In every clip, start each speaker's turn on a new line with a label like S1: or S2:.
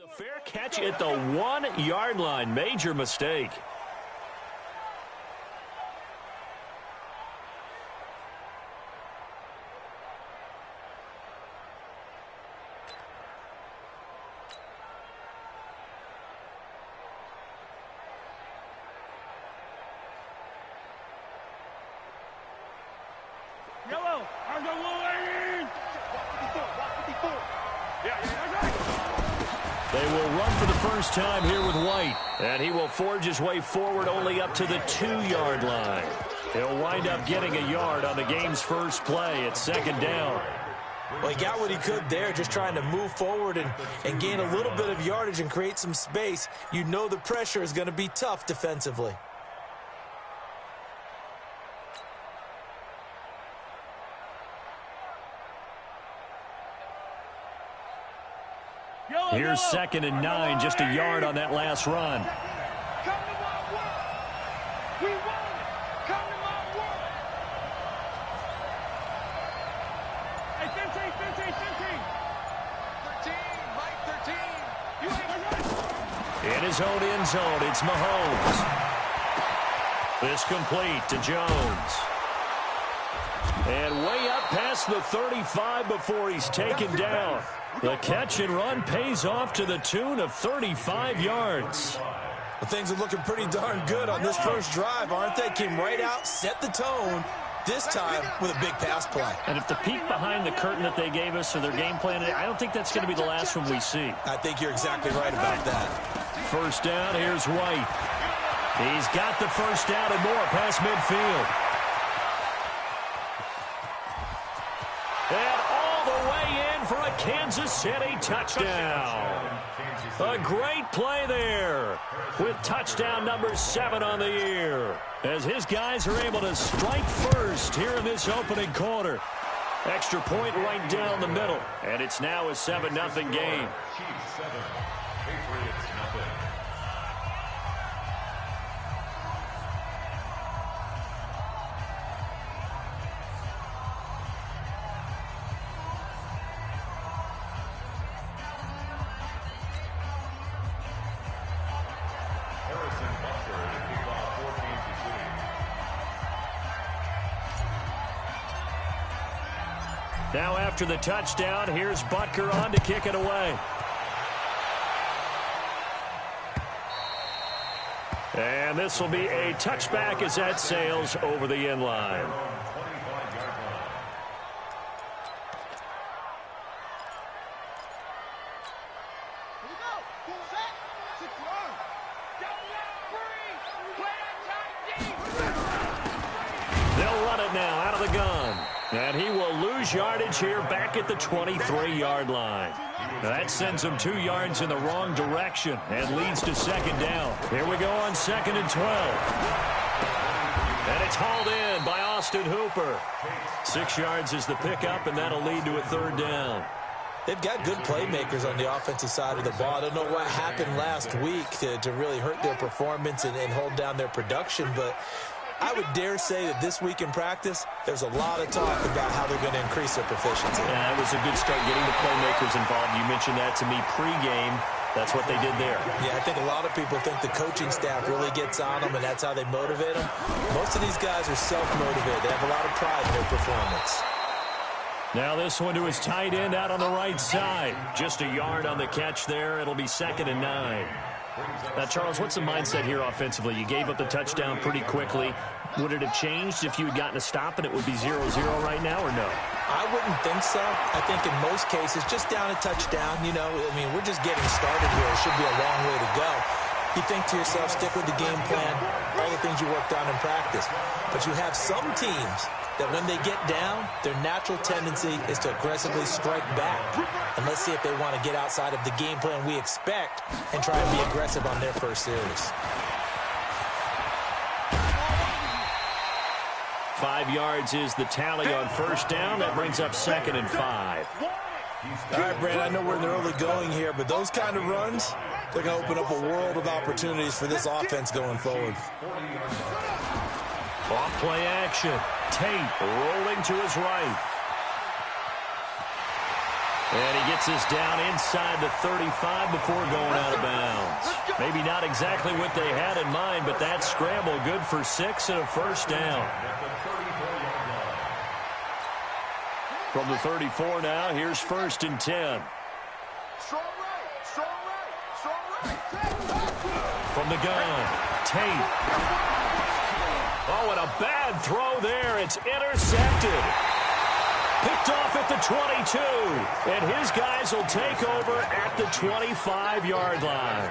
S1: The fair catch at the 1-yard line. Major mistake.
S2: Yellow, are the Wolverines! 54.
S1: They will run for the first time here with White, and he will forge his way forward only up to the 2-yard line. He'll wind up getting a yard on the game's first play at second down.
S3: Well, he got what he could there, just trying to move forward and gain a little bit of yardage and create some space. You know the pressure is going to be tough defensively.
S1: Here's 2nd and 9, just a yard on that last run.
S2: Come to my world. We want it. Come to my world. Hey, 15. 13, Mike, 13. You ain't right.
S1: In his own end zone, it's Mahomes. This complete to Jones. And way up past the 35 before he's taken down. The catch and run pays off to the tune of 35 yards.
S3: Well, things are looking pretty darn good on this first drive, aren't they? Came right out, set the tone, this time with a big pass play.
S1: And if the peek behind the curtain that they gave us or their game plan, I don't think that's going to be the last one we see.
S3: I think you're exactly right about that.
S1: First down, here's White. He's got the first down and more past midfield. And all the way in for a Kansas City touchdown. A great play there with touchdown number 7 on the year as his guys are able to strike first here in this opening quarter. Extra point right down the middle, and it's now a 7-0 game.
S4: Chiefs 7, Patriots nothing.
S1: Now after the touchdown, here's Butker on to kick it away. And this will be a touchback as that sails over the end line. They'll run it now out of the gun. And he will lose yardage here back at the 23-yard line. Now that sends him 2 yards in the wrong direction and leads to second down. Here we go on 2nd and 12. And it's hauled in by Austin Hooper. 6 yards is the pickup, and that'll lead to a 3rd down.
S3: They've got good playmakers on the offensive side of the ball. I don't know what happened last week to really hurt their performance and hold down their production, but I would dare say that this week in practice, there's a lot of talk about how they're going to increase their proficiency.
S1: Yeah, that was a good start getting the playmakers involved. You mentioned that to me pregame. That's what they did there.
S3: Yeah, I think a lot of people think the coaching staff really gets on them, and that's how they motivate them. Most of these guys are self-motivated. They have a lot of pride in their performance.
S1: Now this one to his tight end out on the right side. Just a yard on the catch there. It'll be 2nd and 9. Now, Charles, what's the mindset here offensively? You gave up the touchdown pretty quickly. Would it have changed if you had gotten a stop and it would be 0-0 right now, or no?
S3: I wouldn't think so. I think in most cases, just down a touchdown, you know, I mean, we're just getting started here. It should be a long way to go. You think to yourself, stick with the game plan, all the things you worked on in practice. But you have some teams that when they get down, their natural tendency is to aggressively strike back. And let's see if they want to get outside of the game plan we expect and try and be aggressive on their first series.
S1: 5 yards is the tally on first down. That brings up 2nd and 5.
S3: All right, Brad, I know we're in the early going here, but those kind of runs, they're going to open up a world of opportunities for this offense going forward.
S1: Off play action. Tate rolling to his right. And he gets us down inside the 35 before going out of bounds. Maybe not exactly what they had in mind, but that scramble good for 6 and a first down. From the 34 now, here's 1st and 10.
S2: Strong right, strong right, strong right.
S1: From the gun, Tate. Oh, and a bad throw there. It's intercepted. Picked off at the 22. And his guys will take over at the 25-yard line.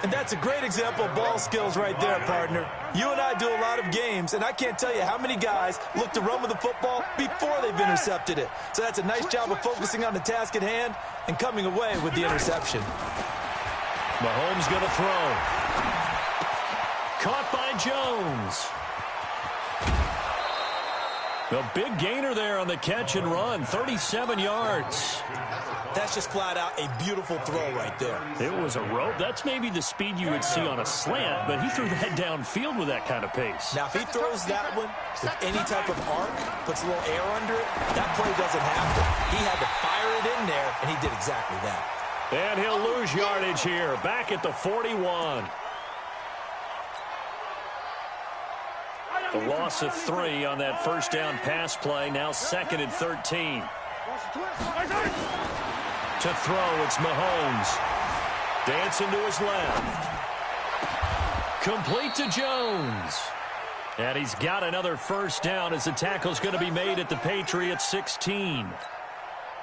S3: And that's a great example of ball skills right there, partner. You and I do a lot of games, and I can't tell you how many guys look to run with the football before they've intercepted it. So that's a nice job of focusing on the task at hand and coming away with the interception.
S1: Mahomes going to throw. Caught by Jones. A big gainer there on the catch and run, 37 yards.
S3: That's just flat out a beautiful throw right there.
S1: It was a rope. That's maybe the speed you would see on a slant, but he threw that downfield with that kind of pace.
S3: Now, if he throws that one with any type of arc, puts a little air under it, that play doesn't happen. He had to fire it in there, and he did exactly that.
S1: And he'll lose yardage here, back at the 41. A loss of 3 on that first down pass play. Now 2nd and 13. To throw, it's Mahomes. Dancing to his left. Complete to Jones. And he's got another first down as the tackle's going to be made at the Patriots 16.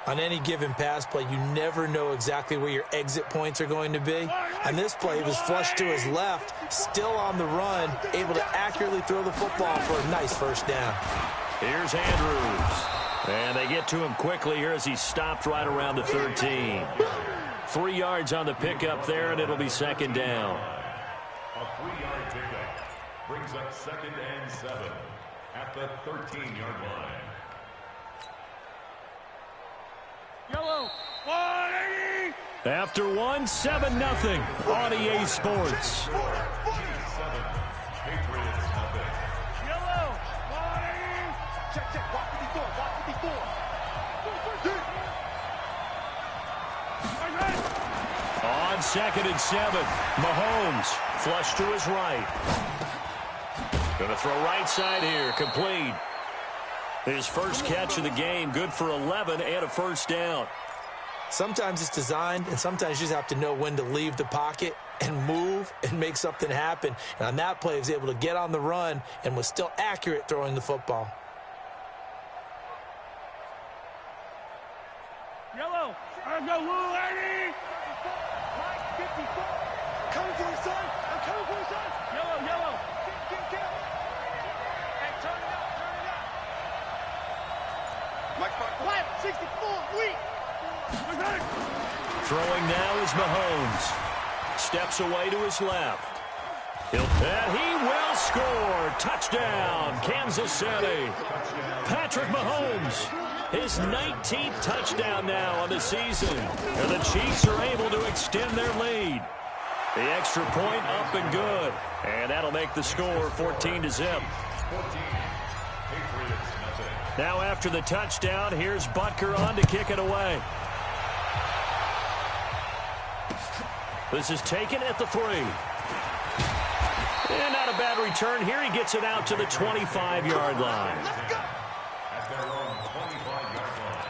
S3: On any given pass play, you never know exactly where your exit points are going to be. On this play, he was flushed to his left, still on the run, able to accurately throw the football for a nice first down.
S1: Here's Andrews. And they get to him quickly here as he stopped right around the 13. 3 yards on the pickup there, and it'll be 2nd down.
S4: A 3-yard pickup brings up 2nd and 7 at the 13-yard line.
S2: Yellow. 180.
S1: After 1, 7-0 on EA Sports.
S4: Patriots nothing.
S2: Yellow. 180. Check. Walk 54. Walk 54.
S1: On 2nd and 7, Mahomes flush to his right. Going to throw right side here, complete. His first catch of the game, good for 11 and a first down.
S3: Sometimes it's designed, and sometimes you just have to know when to leave the pocket and move and make something happen. And on that play, he was able to get on the run and was still accurate throwing the football.
S2: Yellow. I go Lou Eddie. Mike 54. Coming for his son. I'm coming for his son. Yellow. Get. Hey, turn it up. Mike 64. Wait.
S1: Throwing now is Mahomes. Steps away to his left. And he will score. Touchdown, Kansas City. Patrick Mahomes, his 19th touchdown now on the season. And the Chiefs are able to extend their lead. The extra point up and good. And that'll make the score 14-0.
S4: 14. Patriots nothing.
S1: Now after the touchdown, here's Butker on to kick it away. This is taken at the 3. And not a bad return here. He gets it out to the 25-yard line.
S4: At their own 25-yard line.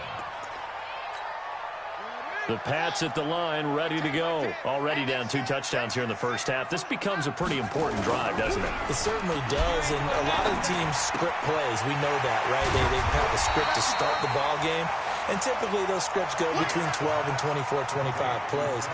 S1: The Pats at the line, ready to go. Already down 2 touchdowns here in the first half. This becomes a pretty important drive, doesn't it?
S3: It certainly does, and a lot of the teams script plays. We know that, right? They have a script to start the ball game, and typically those scripts go between 12 and 24, 25 plays.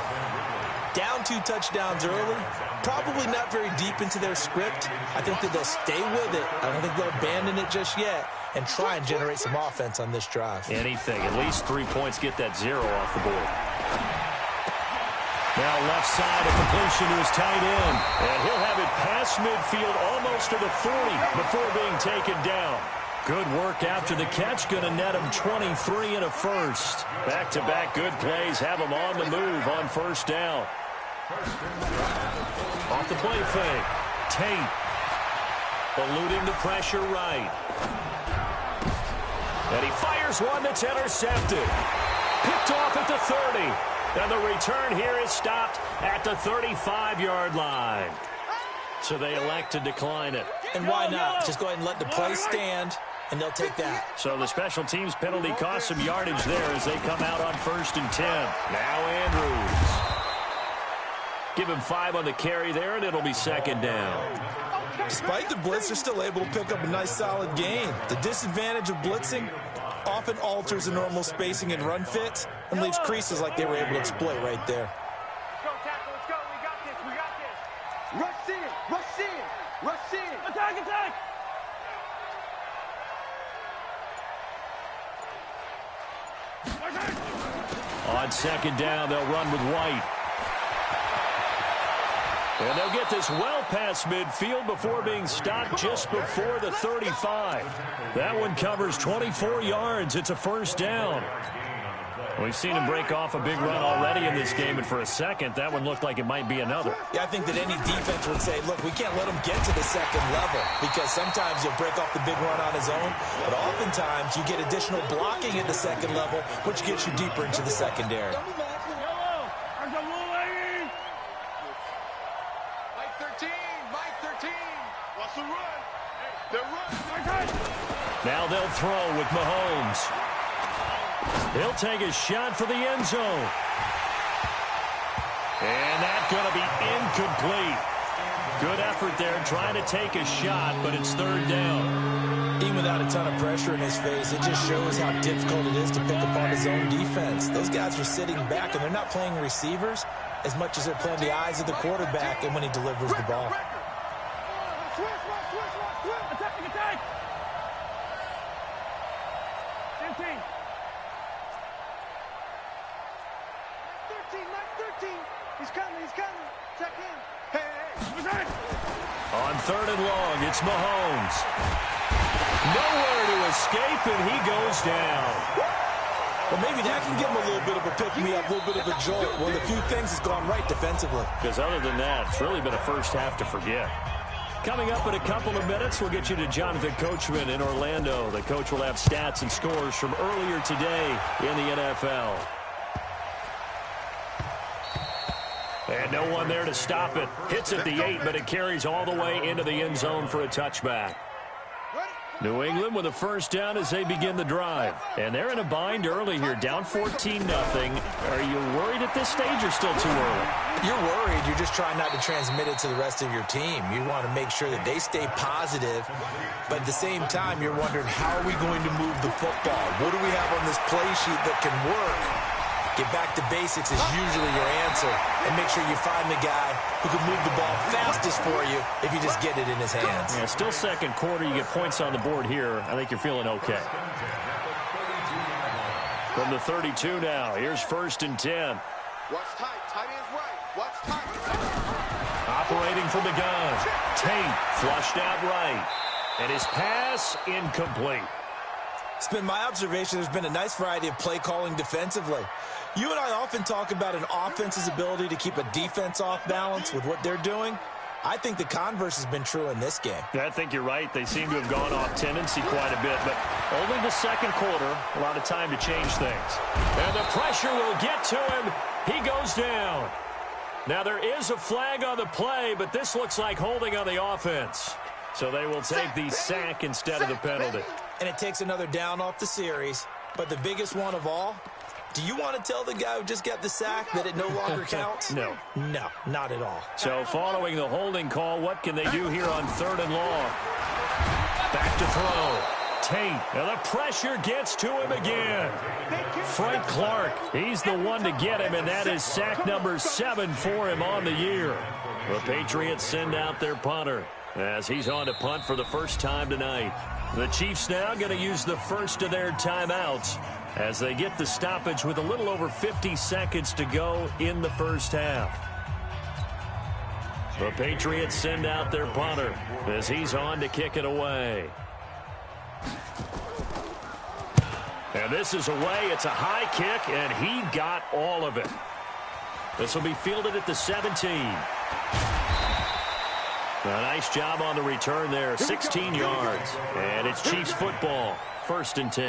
S3: Down 2 touchdowns early, probably not very deep into their script. I think that they'll stay with it. I don't think they'll abandon it just yet and try and generate some offense on this drive.
S1: Anything. At least 3 points, get that 0 off the board. Now left side, a completion to his tight end. And he'll have it past midfield almost to the 40 before being taken down. Good work after the catch. Going to net him 23 and a first. Back-to-back good plays have him on the move on first down. Off the play fake. Tate eluding the pressure right. And he fires one that's intercepted. Picked off at the 30. And the return here is stopped at the 35-yard line. So they elect to decline it.
S3: And why not? Just go ahead and let the play stand, and they'll take that.
S1: So the special teams penalty cost some yardage there as they come out on 1st and 10. Now Andrews. Give him 5 on the carry there, and it'll be 2nd down.
S3: Despite the blitz, they're still able to pick up a nice, solid gain. The disadvantage of blitzing often alters the normal spacing and run fits and leaves creases like they were able to exploit right there.
S2: Let's go, tackle. Let's go. We got this. We got this. Rush in. Rush in. Rush in. Attack, attack.
S1: On 2nd down, they'll run with White. And they'll get this well past midfield before being stopped just before the 35. That one covers 24 yards. It's a 1st down. We've seen him break off a big run already in this game, and for a second, that one looked like it might be another.
S3: Yeah, I think that any defense would say, look, we can't let him get to the 2nd level because sometimes he'll break off the big run on his own, but oftentimes you get additional blocking at the 2nd level, which gets you deeper into the secondary.
S1: Now they'll throw with Mahomes. He'll take a shot for the end zone. And that's going to be incomplete. Good effort there trying to take a shot, but it's 3rd down.
S3: Even without a ton of pressure in his face, it just shows how difficult it is to pick apart his own defense. Those guys are sitting back, and they're not playing receivers as much as they're playing the eyes of the quarterback and when he delivers the ball.
S2: Attack. 15. 13. He's coming. Check in. Hey.
S1: On 3rd and long, it's Mahomes. Nowhere to escape, and he goes down.
S3: Well, maybe that can give him a little bit of a pick-me-up, a little bit of a jolt. One of the few things that's gone right defensively.
S1: Because other than that, it's really been a first half to forget. Coming up in a couple of minutes, we'll get you to Jonathan Coachman in Orlando. The coach will have stats and scores from earlier today in the NFL. And no one there to stop it. Hits at the 8, but it carries all the way into the end zone for a touchback. New England with a 1st down as they begin the drive. And they're in a bind early here, down 14-0. Are you worried at this stage or still too early?
S3: You're worried. You're just trying not to transmit it to the rest of your team. You want to make sure that they stay positive. But at the same time, you're wondering, how are we going to move the football? What do we have on this play sheet that can work? Get back to basics is usually your answer. And make sure you find the guy who can move the ball fastest for you if you just get it in his hands.
S1: Yeah, still 2nd quarter. You get points on the board here. I think you're feeling okay. From the 32 now, here's 1st and 10.
S2: Watch tight. Tight ends right. Watch tight.
S1: Operating from the gun. Tate flushed out right. And his pass incomplete.
S3: It's been my observation there's been a nice variety of play calling defensively. You and I often talk about an offense's ability to keep a defense off balance with what they're doing. I think the converse has been true in this game.
S1: Yeah, I think you're right. They seem to have gone off tendency quite a bit, but only the 2nd quarter, a lot of time to change things. And the pressure will get to him. He goes down. Now there is a flag on the play, but this looks like holding on the offense. So they will take the sack instead of the penalty.
S3: And it takes another down off the series. But the biggest one of all, do you want to tell the guy who just got the sack that it no longer counts?
S1: No.
S3: No, not at all.
S1: So following the holding call, what can they do here on 3rd and long? Back to throw. Tate. Now the pressure gets to him again. Frank Clark, he's the one to get him, and that is sack number 7 for him on the year. The Patriots send out their punter as he's on to punt for the first time tonight. The Chiefs now going to use the first of their timeouts as they get the stoppage with a little over 50 seconds to go in the first half. The Patriots send out their punter as he's on to kick it away. And this is away. It's a high kick, and he got all of it. This will be fielded at the 17. A nice job on the return there, 16 yards. And it's Chiefs football, first and 10.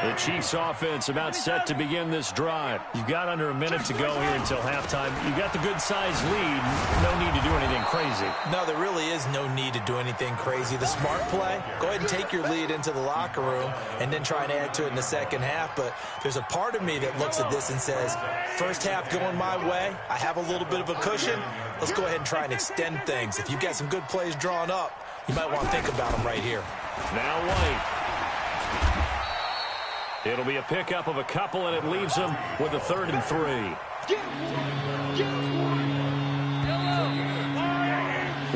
S1: The Chiefs offense about set to begin this drive. You've got under a minute to go here until halftime. You've got the good-sized lead. No need to do anything crazy.
S3: No, there really is no need to do anything crazy. The smart play, go ahead and take your lead into the locker room and then try and add to it in the second half. But there's a part of me that looks at this and says, first half going my way, I have a little bit of a cushion. Let's go ahead and try and extend things. If you've got some good plays drawn up, you might want to think about them right here.
S1: Now White. It'll be a pickup of a couple, and it leaves them with a 3rd and 3.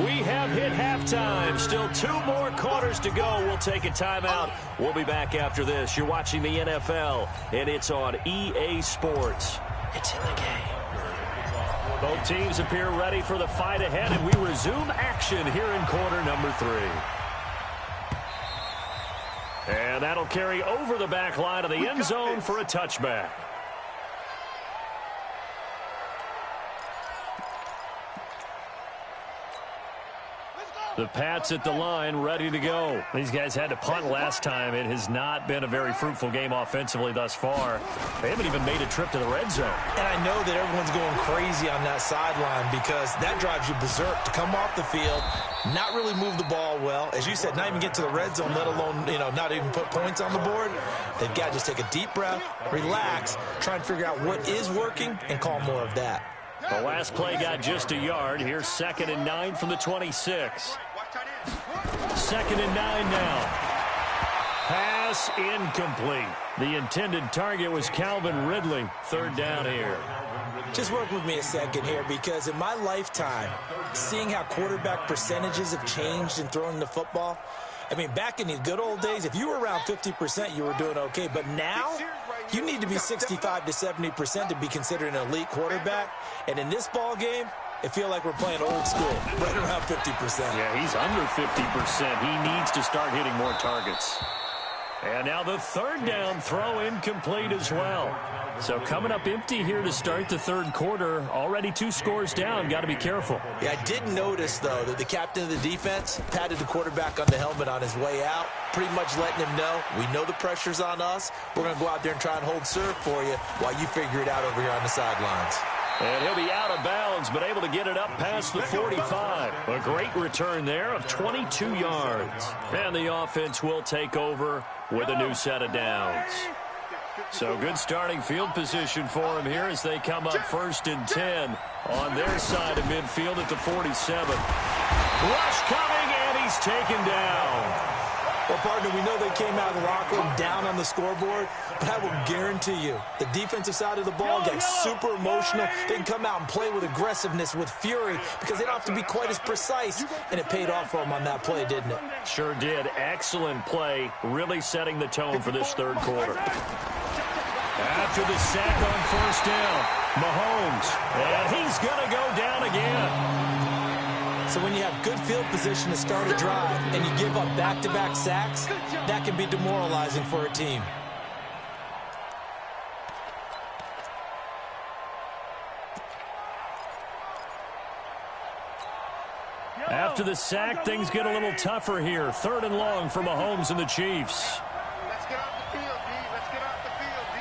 S1: We have hit halftime. Still 2 more quarters to go. We'll take a timeout. We'll be back after this. You're watching the NFL, and it's on EA Sports. It's in the game. Both teams appear ready for the fight ahead, and we resume action here in quarter number 3. And that'll carry over the back line of the end zone for a touchback. The Pats at the line, ready to go. These guys had to punt last time. It has not been a very fruitful game offensively thus far. They haven't even made a trip to the red zone.
S3: And I know that everyone's going crazy on that sideline because that drives you berserk to come off the field, not really move the ball well. As you said, not even get to the red zone, let alone, not even put points on the board. They've got to just take a deep breath, relax, try and figure out what is working, and call more of that.
S1: The last play got just a yard. Here's 2nd and 9 from the 26. 2nd and 9 now. Pass incomplete. The intended target was Calvin Ridley. 3rd down here.
S3: Just work with me a second here, because in my lifetime, seeing how quarterback percentages have changed in throwing the football, I mean, back in the good old days, if you were around 50%, you were doing okay. But now, you need to be 65 to 70% to be considered an elite quarterback. And in this ball game, I feel like we're playing old school, right around 50%.
S1: Yeah, he's under 50%. He needs to start hitting more targets. And now the 3rd down throw incomplete as well. So coming up empty here to start the 3rd quarter. Already 2 scores down. Got to be careful.
S3: Yeah, I did notice, though, that the captain of the defense patted the quarterback on the helmet on his way out, pretty much letting him know, we know the pressure's on us. We're going to go out there and try and hold serve for you while you figure it out over here on the sidelines.
S1: And he'll be out of bounds, but able to get it up past the 45. A great return there of 22 yards. And the offense will take over with a new set of downs. So good starting field position for him here as they come up 1st and 10 on their side of midfield at the 47. Rush coming, and he's taken down.
S3: Well, partner, we know they came out of the locker room down on the scoreboard, but I will guarantee you the defensive side of the ball gets super emotional. They can come out and play with aggressiveness, with fury, because they don't have to be quite as precise, and it paid off for them on that play, didn't it?
S1: Sure did. Excellent play, really setting the tone for this 3rd quarter. After the sack on 1st down, Mahomes, and he's going to go down again.
S3: So when you have good field position to start a drive and you give up back-to-back sacks, that can be demoralizing for a team.
S1: After the sack, things get a little tougher here. 3rd and long for Mahomes and the Chiefs.
S2: Let's get off the field, D. Let's get off the field, D.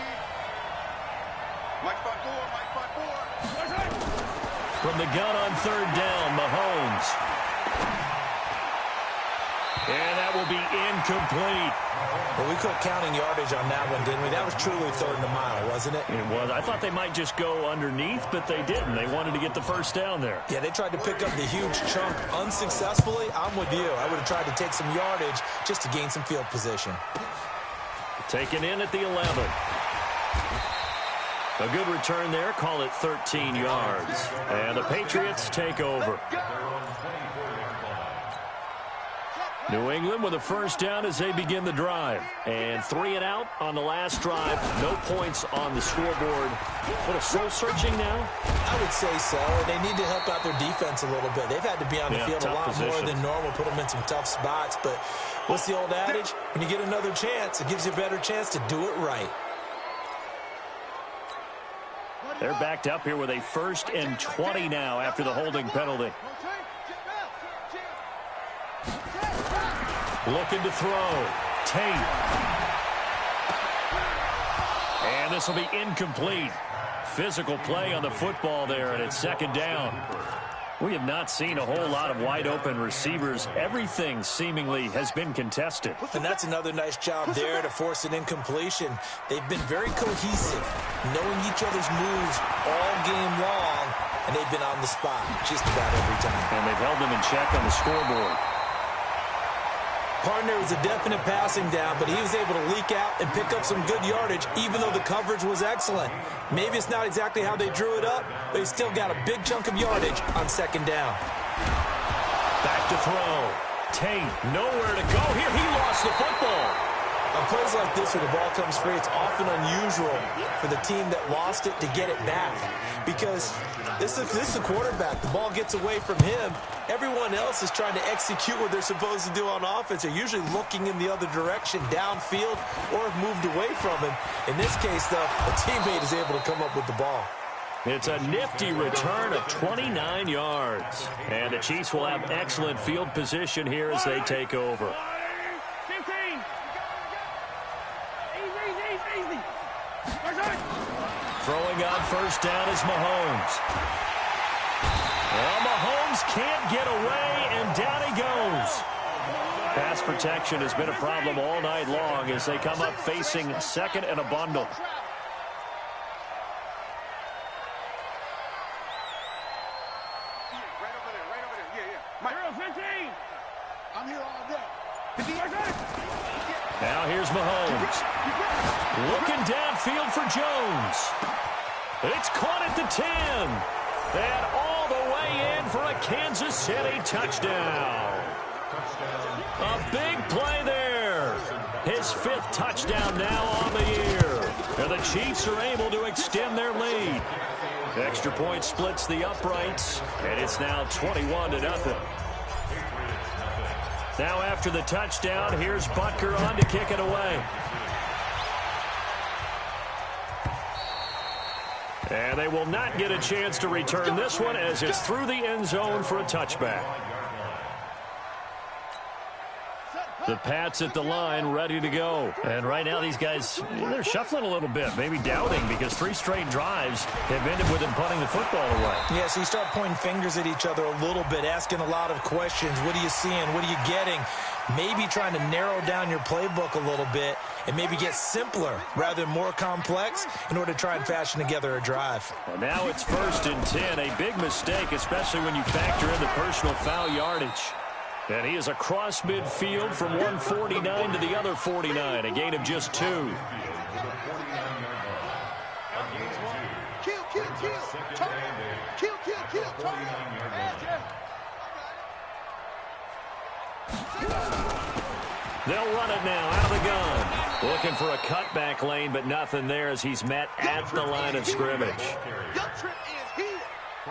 S2: Mike front 4, Mike front 4.
S1: From the gun on 3rd down, Mahomes. And that will be incomplete.
S3: Well, we quit counting yardage on that one, didn't we? That was truly 3rd and a mile, wasn't it?
S1: It was. I thought they might just go underneath, but they didn't. They wanted to get the 1st down there.
S3: Yeah, they tried to pick up the huge chunk unsuccessfully. I'm with you. I would have tried to take some yardage just to gain some field position.
S1: Taken in at the 11. A good return there. Call it 13 yards. And the Patriots take over. New England with a 1st down as they begin the drive. And 3 and out on the last drive. No points on the scoreboard. A little soul-searching now?
S3: I would say so. And they need to help out their defense a little bit. They've had to be on the field a lot more than normal, put them in some tough spots. But what's the old adage? When you get another chance, it gives you a better chance to do it right.
S1: They're backed up here with a 1st and 20 now after the holding penalty. Looking to throw. Tate. And this will be incomplete. Physical play on the football there, and it's second down. We have not seen a whole lot of wide-open receivers. Everything seemingly has been contested.
S3: And that's another nice job there to force an incompletion. They've been very cohesive, knowing each other's moves all game long, and they've been on the spot just about every time.
S1: And they've held them in check on the scoreboard.
S3: Partner was a definite passing down, but he was able to leak out and pick up some good yardage, even though the coverage was excellent. Maybe it's not exactly how they drew it up, but he still got a big chunk of yardage on second down.
S1: Back to throw. Tate, nowhere to go here. He lost the football.
S3: On plays like this where the ball comes free, it's often unusual for the team that lost it to get it back. Because this is the quarterback. The ball gets away from him. Everyone else is trying to execute what they're supposed to do on offense. They're usually looking in the other direction, downfield, or have moved away from him. In this case, though, a teammate is able to come up with the ball.
S1: It's a nifty return of 29 yards. And the Chiefs will have excellent field position here as they take over.
S2: 15. Easy.
S1: Throwing on first down is Mahomes. Well, Mahomes can't get away, and down he goes. Pass protection has been a problem all night long as they come up facing second and a bundle.
S2: Right over there. Yeah. Mike, 15. I'm here all day.
S1: Now here's Mahomes. Looking downfield for Jones. It's caught at the 10. And all the way in for a Kansas City touchdown. A big play there. His 5th touchdown now on the year. And the Chiefs are able to extend their lead. Extra point splits the uprights, and it's now 21-0. Now after the touchdown, here's Butker on to kick it away. And they will not get a chance to return this one as it's through the end zone for a touchback. The Pats at the line, ready to go. And right now these guys, they're shuffling a little bit, maybe doubting, because 3 straight drives have ended with them punting the football away.
S3: Yeah, so you start pointing fingers at each other a little bit, asking a lot of questions. What are you seeing? What are you getting? Maybe trying to narrow down your playbook a little bit and maybe get simpler rather than more complex in order to try and fashion together a drive.
S1: And now it's 1st and 10, a big mistake, especially when you factor in the personal foul yardage. And he is across midfield from 149 to the other 49, a gain of just 2. They'll run it now out of the gun. Looking for a cutback lane, but nothing there as he's met at the line of scrimmage.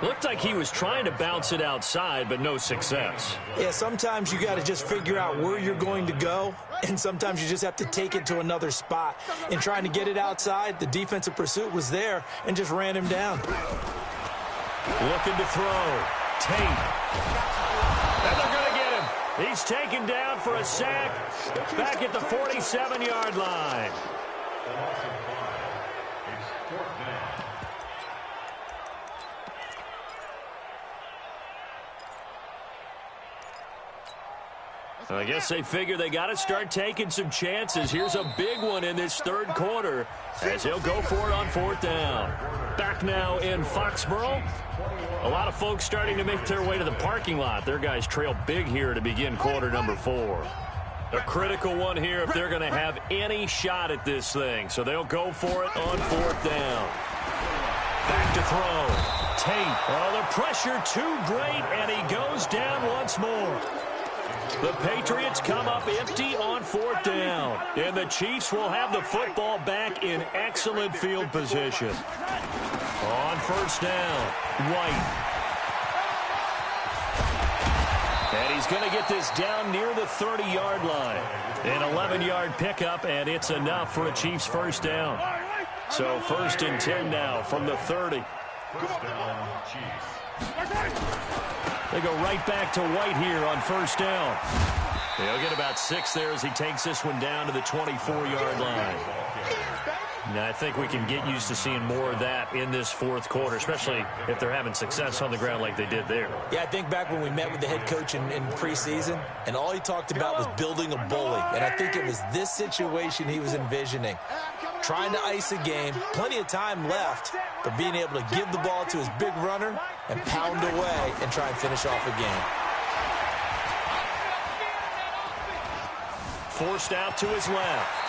S1: Looked like he was trying to bounce it outside, but no success.
S3: Yeah, sometimes you got to just figure out where you're going to go, and sometimes you just have to take it to another spot. In trying to get it outside, the defensive pursuit was there and just ran him down.
S1: Looking to throw. Tate. And they're going to get him. He's taken down for a sack back at the 47-yard line. I guess they figure they got to start taking some chances. Here's a big one in this 3rd quarter as he'll go for it on 4th down. Back now in Foxborough. A lot of folks starting to make their way to the parking lot. Their guys trail big here to begin quarter number 4. A critical one here if they're going to have any shot at this thing. So they'll go for it on 4th down. Back to throw. Tate. Oh, the pressure too great, and he goes down once more. The Patriots come up empty on 4th down. And the Chiefs will have the football back in excellent field position. On 1st down, White. And he's going to get this down near the 30-yard line. An 11-yard pickup, and it's enough for a Chiefs 1st down. So 1st and 10 now from the 30.
S4: First down, Chiefs.
S1: They go right back to White here on 1st down. He'll get about 6 there as he takes this one down to the 24-yard line. Now, I think we can get used to seeing more of that in this fourth quarter, especially if they're having success on the ground like they did there.
S3: Yeah, I think back when we met with the head coach in preseason, and all he talked about was building a bully. And I think it was this situation he was envisioning. Trying to ice a game, plenty of time left, but being able to give the ball to his big runner and pound away and try and finish off a game.
S1: Forced out to his left.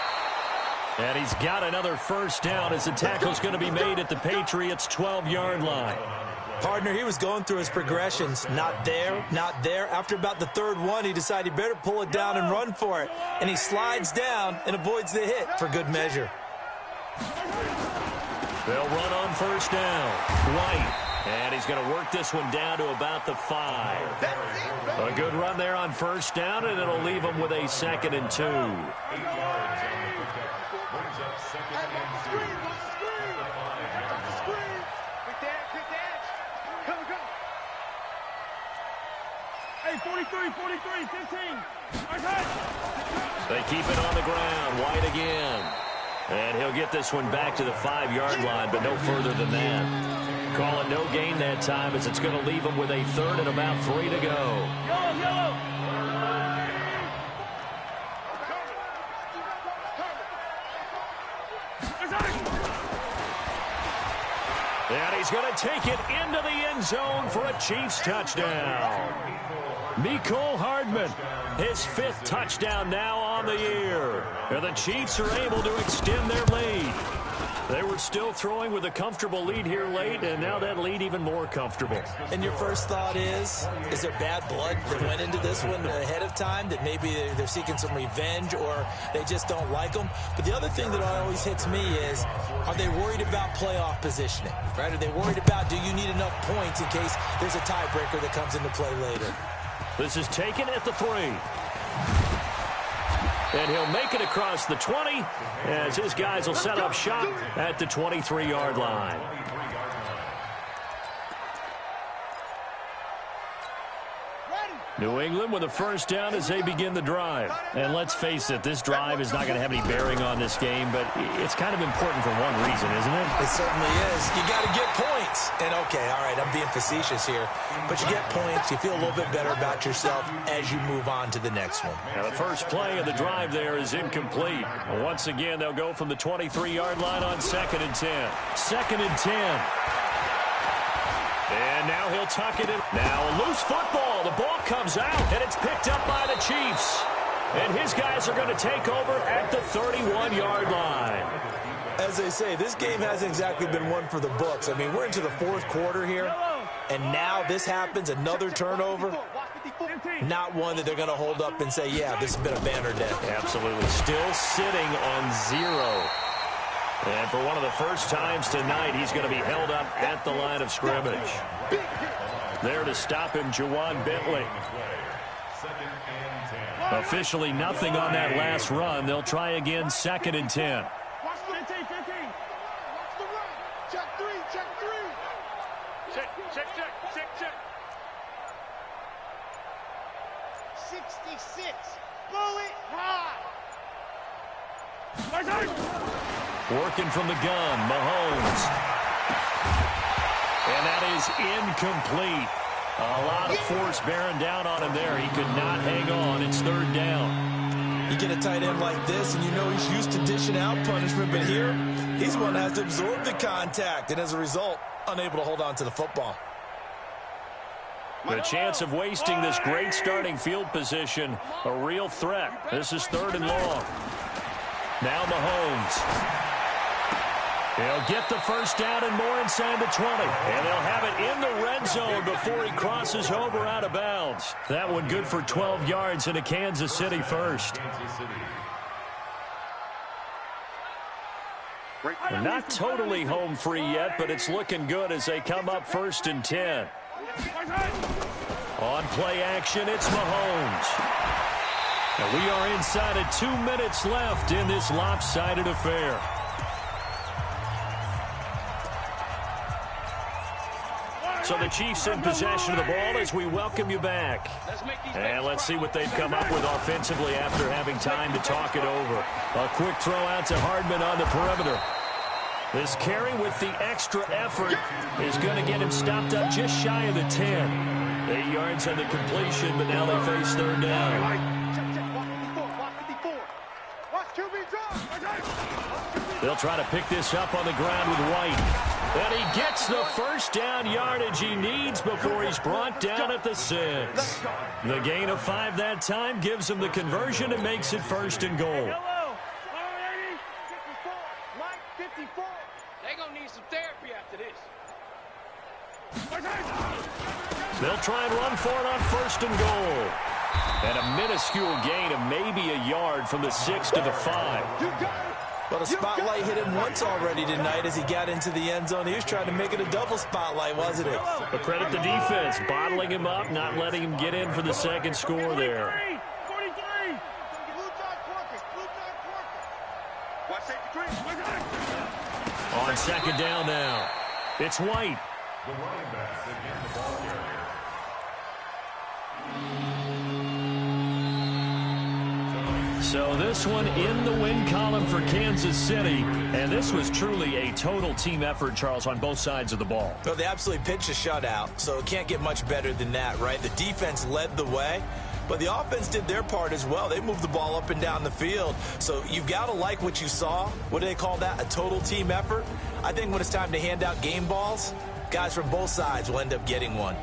S1: And he's got another first down as the tackle's going to be made at the Patriots' 12-yard line.
S3: Partner, he was going through his progressions. Not there, not there. After about the third one, he decided he better pull it down and run for it. And he slides down and avoids the hit for good measure.
S1: They'll run on first down. White. And he's going to work this one down to about the 5. A good run there on first down, and it'll leave him with a 2nd and 2.
S4: 8 yards on the pickup. Brings up 2nd and 2. At the 5-yard line.
S2: Good dash. Come. Hey, 43, 15.
S1: They keep it on the ground. White again. And he'll get this one back to the 5-yard line, but no further than that. Call it no gain that time as it's going to leave him with a 3rd and about 3 to go.
S2: Yellow.
S1: And he's going to take it into the end zone for a Chiefs touchdown. Mecole Hardman, his 5th touchdown now on the year. And the Chiefs are able to extend their lead. They were still throwing with a comfortable lead here late, and now that lead even more comfortable.
S3: And your first thought is there bad blood that went into this one ahead of time, that maybe they're seeking some revenge or they just don't like them? But the other thing that always hits me is, are they worried about playoff positioning? Right? Are they worried about, do you need enough points in case there's a tiebreaker that comes into play later?
S1: This is taken at the 3. And he'll make it across the 20 as his guys will set up shop at the 23-yard line. New England with a first down as they begin the drive. And let's face it, this drive is not going to have any bearing on this game, but it's kind of important for one reason, isn't it?
S3: It certainly is. You got to get points. And okay, all right, I'm being facetious here, but you get points, you feel a little bit better about yourself as you move on to the next one.
S1: Now the first play of the drive there is incomplete. Once again, they'll go from the 23-yard line on 2nd and 10. 2nd and 10. And now he'll tuck it in. Now a loose football. The ball comes out, and it's picked up by the Chiefs. And his guys are going to take over at the 31-yard line.
S3: As they say, this game hasn't exactly been one for the books. I mean, we're into the fourth quarter here, and now this happens, another turnover. Not one that they're going to hold up and say, yeah, this has been a banner day.
S1: Absolutely. Still sitting on 0. And for one of the first times tonight, he's going to be held up at the line of scrimmage. There to stop him, Juwan Bentley. Officially nothing on that last run. They'll try again, 2nd and 10.
S2: Watch 15. Watch the run. Check 3. Check. 66. Bullet high.
S1: Working from the gun, Mahomes. And that is incomplete. A lot of force bearing down on him there. He could not hang on. It's 3rd down.
S3: You get a tight end like this, and you know he's used to dishing out punishment, but here, he's one that has to absorb the contact, and as a result, unable to hold on to the football.
S1: The chance of wasting this great starting field position, a real threat. This is 3rd and long. Now Mahomes. He'll get the first down and more inside the 20. And they'll have it in the red zone before he crosses over out of bounds. That one good for 12 yards into Kansas City first. They're not totally home free yet, but it's looking good as they come up 1st and 10. On play action, it's Mahomes. And we are inside of 2 minutes left in this lopsided affair. So the Chiefs in possession of the ball as we welcome you back. And let's see what they've come up with offensively after having time to talk it over. A quick throw out to Hardman on the perimeter. This carry with the extra effort is going to get him stopped up just shy of the 10. 8 yards on the completion, but now they face third down. They'll try to pick this up on the ground with White. And he gets the first down yardage he needs before he's brought down at the 6. The gain of 5 that time gives him the conversion and makes it first and goal.
S2: They're going to need some therapy after this.
S1: They'll try and run for it on first and goal. And a minuscule gain of maybe a yard from the 6 to the 5.
S3: Well, the spotlight hit him once already tonight as he got into the end zone. He was trying to make it a double spotlight, wasn't it?
S1: But credit the defense, bottling him up, not letting him get in for the second score there.
S2: 43.
S1: On second down now, it's White.
S4: The running backs again the ball carrier.
S1: So this one in the win column for Kansas City. And this was truly a total team effort, Charles, on both sides of the ball.
S3: Well, they absolutely pitched a shutout, so it can't get much better than that, right? The defense led the way, but the offense did their part as well. They moved the ball up and down the field. So you've got to like what you saw. What do they call that? A total team effort? I think when it's time to hand out game balls, guys from both sides will end up getting one.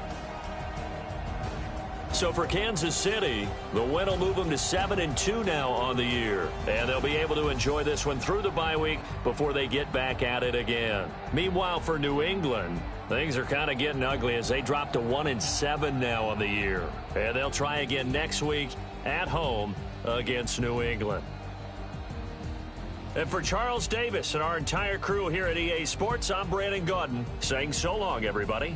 S1: So for Kansas City, the win will move them to 7-2 now on the year. And they'll be able to enjoy this one through the bye week before they get back at it again. Meanwhile, for New England, things are kind of getting ugly as they drop to 1-7 now on the year. And they'll try again next week at home against New England. And for Charles Davis and our entire crew here at EA Sports, I'm Brandon Gaudin saying so long, everybody.